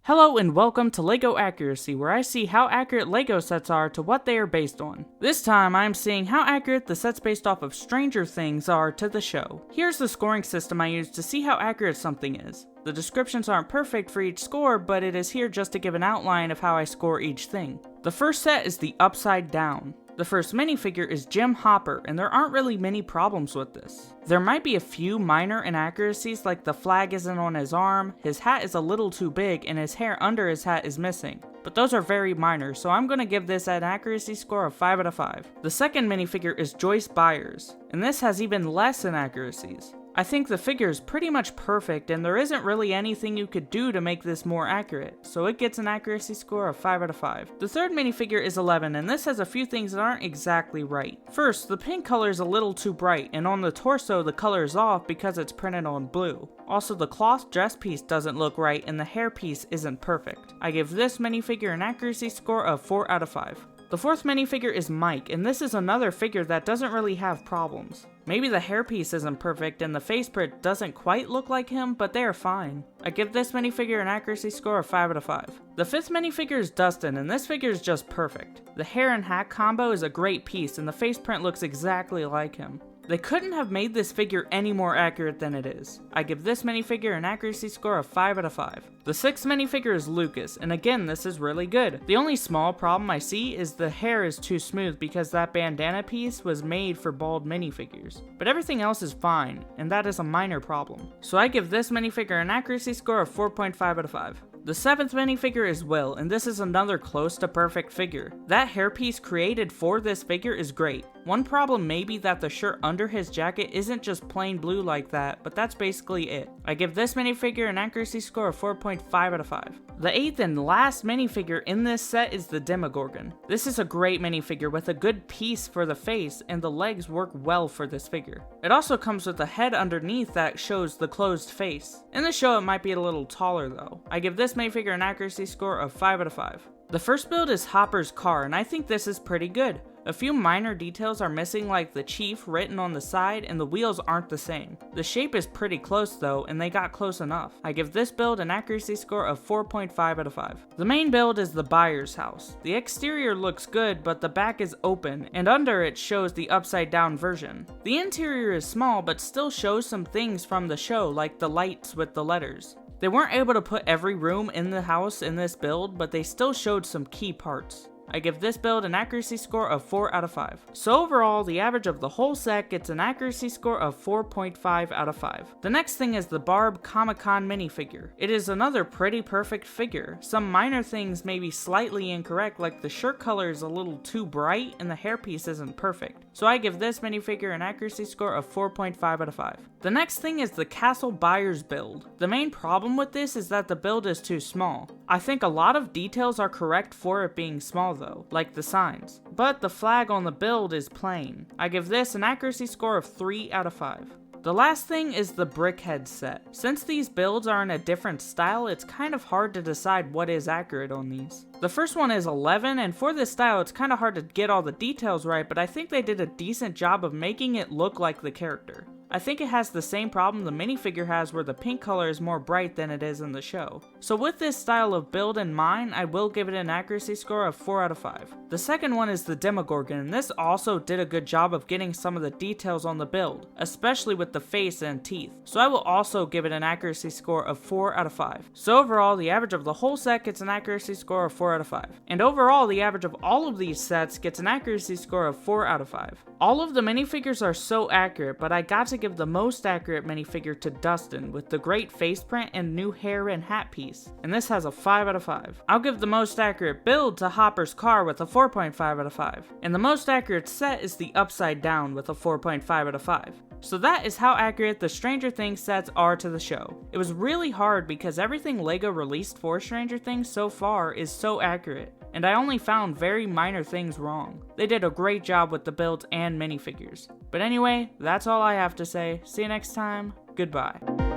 Hello and welcome to LEGO Accuracy, where I see how accurate LEGO sets are to what they are based on. This time I am seeing how accurate the sets based off of Stranger Things are to the show. Here's the scoring system I use to see how accurate something is. The descriptions aren't perfect for each score, but it is here just to give an outline of how I score each thing. The first set is the Upside Down. The first minifigure is Jim Hopper, and there aren't really many problems with this. There might be a few minor inaccuracies, like the flag isn't on his arm, his hat is a little too big, and his hair under his hat is missing. But those are very minor, so I'm gonna give this an accuracy score of 5 out of 5. The second minifigure is Joyce Byers, and this has even less inaccuracies. I think the figure is pretty much perfect, and there isn't really anything you could do to make this more accurate, so it gets an accuracy score of 5 out of 5. The third minifigure is 11, and this has a few things that aren't exactly right. First, the pink color is a little too bright, and on the torso the color is off because it's printed on blue. Also, the cloth dress piece doesn't look right, and the hair piece isn't perfect. I give this minifigure an accuracy score of 4 out of 5. The fourth minifigure is Mike, and this is another figure that doesn't really have problems. Maybe the hairpiece isn't perfect and the face print doesn't quite look like him, but they are fine. I give this minifigure an accuracy score of 5 out of 5. The fifth minifigure is Dustin, and this figure is just perfect. The hair and hat combo is a great piece, and the face print looks exactly like him. They couldn't have made this figure any more accurate than it is. I give this minifigure an accuracy score of 5 out of 5. The sixth minifigure is Lucas, and again this is really good. The only small problem I see is the hair is too smooth because that bandana piece was made for bald minifigures. But everything else is fine, and that is a minor problem. So I give this minifigure an accuracy score of 4.5 out of 5. The seventh minifigure is Will, and this is another close to perfect figure. That hairpiece created for this figure is great. One problem may be that the shirt under his jacket isn't just plain blue like that, but that's basically it. I give this minifigure an accuracy score of 4.5 out of 5. The eighth and last minifigure in this set is the Demogorgon. This is a great minifigure with a good piece for the face, and the legs work well for this figure. It also comes with a head underneath that shows the closed face. In the show it might be a little taller though. I give this minifigure an accuracy score of 5 out of 5. The first build is Hopper's car, and I think this is pretty good. A few minor details are missing, like the chief written on the side, and the wheels aren't the same. The shape is pretty close though, and they got close enough. I give this build an accuracy score of 4.5 out of 5. The main build is the Byers house. The exterior looks good, but the back is open, and under it shows the upside down version. The interior is small, but still shows some things from the show, like the lights with the letters. They weren't able to put every room in the house in this build, but they still showed some key parts. I give this build an accuracy score of 4 out of 5. So overall, the average of the whole set gets an accuracy score of 4.5 out of 5. The next thing is the Barb Comic-Con minifigure. It is another pretty perfect figure. Some minor things may be slightly incorrect, like the shirt color is a little too bright and the hairpiece isn't perfect. So I give this minifigure an accuracy score of 4.5 out of 5. The next thing is the Castle Byers build. The main problem with this is that the build is too small. I think a lot of details are correct for it being small though, like the signs. But the flag on the build is plain. I give this an accuracy score of 3 out of 5. The last thing is the Brickheadz set. Since these builds are in a different style, it's kind of hard to decide what is accurate on these. The first one is 11, and for this style it's kind of hard to get all the details right, but I think they did a decent job of making it look like the character. I think it has the same problem the minifigure has, where the pink color is more bright than it is in the show. So with this style of build in mind, I will give it an accuracy score of 4 out of 5. The second one is the Demogorgon, and this also did a good job of getting some of the details on the build, especially with the face and teeth. So I will also give it an accuracy score of 4 out of 5. So overall, the average of the whole set gets an accuracy score of 4 out of 5. And overall, the average of all of these sets gets an accuracy score of 4 out of 5. All of the minifigures are so accurate, but I got to give the most accurate minifigure to Dustin with the great face print and new hair and hat piece, and this has a 5 out of 5. I'll give the most accurate build to Hopper's car with a 4.5 out of 5, and the most accurate set is the Upside Down with a 4.5 out of 5. So that is how accurate the Stranger Things sets are to the show. It was really hard because everything LEGO released for Stranger Things so far is so accurate, and I only found very minor things wrong. They did a great job with the builds and minifigures. But anyway, that's all I have to say. See you next time. Goodbye.